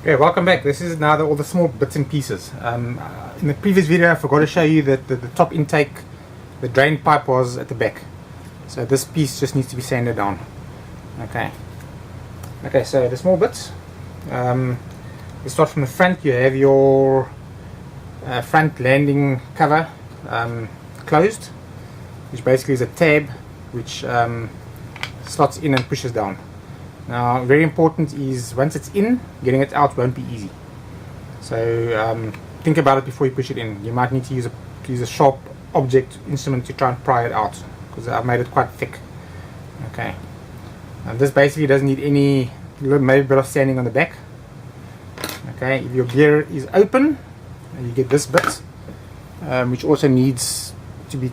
Okay, welcome back. This is now all the small bits and pieces. In the previous video I forgot to show you that the top intake, the drain pipe was at the back. So this piece just needs to be sanded down. Okay, so the small bits. You start from the front. You have your front landing cover closed, which basically is a tab which slots in and pushes down. Now, very important is once it's in, getting it out won't be easy. So think about it before you push it in. You might need to use a sharp object instrument to try and pry it out, because I've made it quite thick. Okay, and this basically doesn't need any, maybe a bit of sanding on the back. Okay, if your gear is open, you get this bit, which also needs to be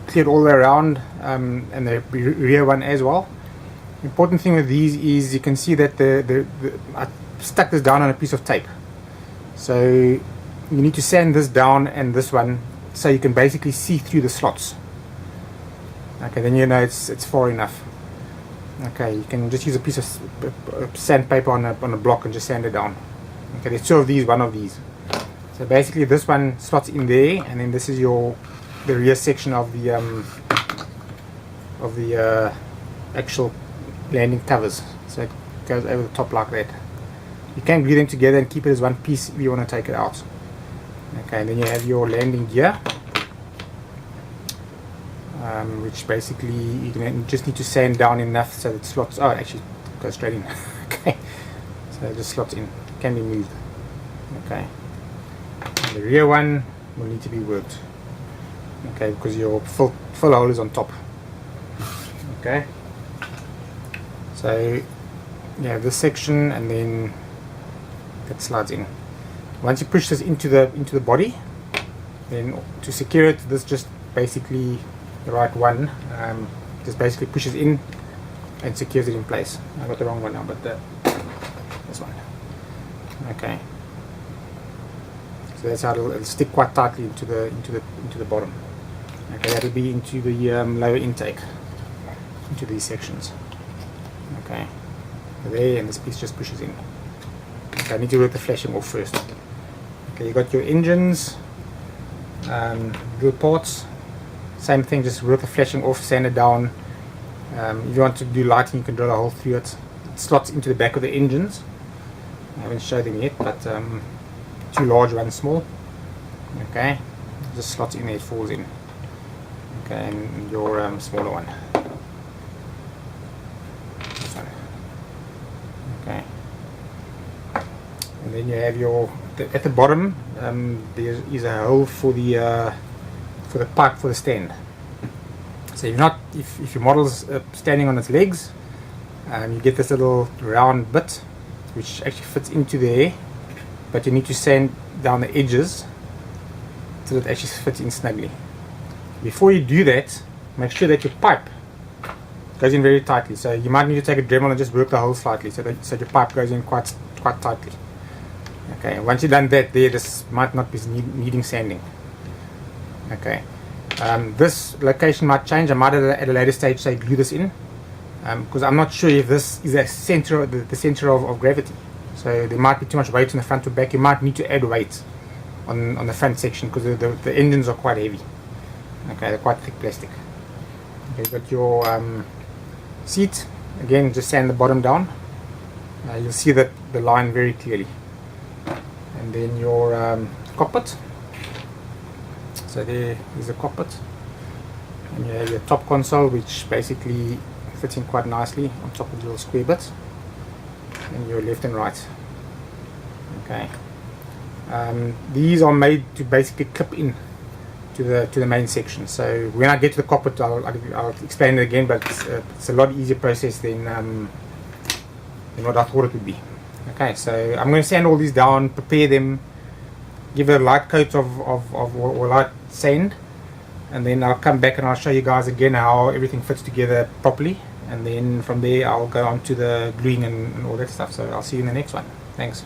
cleared all the way around, and the rear one as well. Important thing with these is you can see that I stuck this down on a piece of tape. So you need to sand this down and this one so you can basically see through the slots. Okay, then you know it's far enough. Okay, you can just use a piece of sandpaper on a block and just sand it down. Okay, there's two of these, one of these. So basically this one slots in there, and then this is the rear section of the actual landing covers. So it goes over the top like that. You can glue them together and keep it as one piece if you want to take it out. Okay, and then you have your landing gear, which basically you just need to sand down enough so that it slots. Oh, actually it goes straight in. Okay, so it just slots in, can be moved. Okay, and the rear one will need to be worked. Okay, because your full hole is on top. Okay, so you have this section, and then that slides in. Once you push this into the body, then to secure it, this just basically the right one just basically pushes in and secures it in place. I got the wrong one now, but this one. Okay, so that's how it'll stick quite tightly into the bottom. Okay, that'll be into the lower intake, into these sections. Okay, there, and this piece just pushes in. Okay, I need to work the flashing off first. Okay, you got your engines, little parts. Same thing, just work the flashing off, sand it down. If you want to do lighting, you can drill a hole through it. It slots into the back of the engines. I haven't showed them yet, but two large, one small. Okay, just slots in there, it falls in. Okay, and your smaller one. Okay, and then you have at the bottom there is a hole for the pipe for the stand. So if your model's standing on its legs, you get this little round bit which actually fits into there, but you need to sand down the edges so that it actually fits in snugly. Before you do that, make sure that your pipe goes in very tightly. So you might need to take a Dremel and just work the hole slightly so your pipe goes in quite tightly. Okay, once you've done that, this might not be needing sanding. Okay, this location might change. I might at a later stage say glue this in, because I'm not sure if this is the center of gravity. So there might be too much weight on the front or back. You might need to add weight on the front section because the engines are quite heavy. Okay, they're quite thick plastic. Okay, you've got your seat. Again, just sand the bottom down. You'll see that the line very clearly. And then your cockpit. So there is the cockpit. And you have your top console, which basically fits in quite nicely on top of the little square bit. And your left and right. Okay. These are made to basically clip in to the main section. So when I get to the cockpit, I'll explain it again, but it's a lot easier process than what I thought it would be. Okay, so I'm going to sand all these down, prepare them, give it a light coat or light sand, and then I'll come back and I'll show you guys again how everything fits together properly, and then from there I'll go on to the gluing and all that stuff. So I'll see you in the next one. Thanks.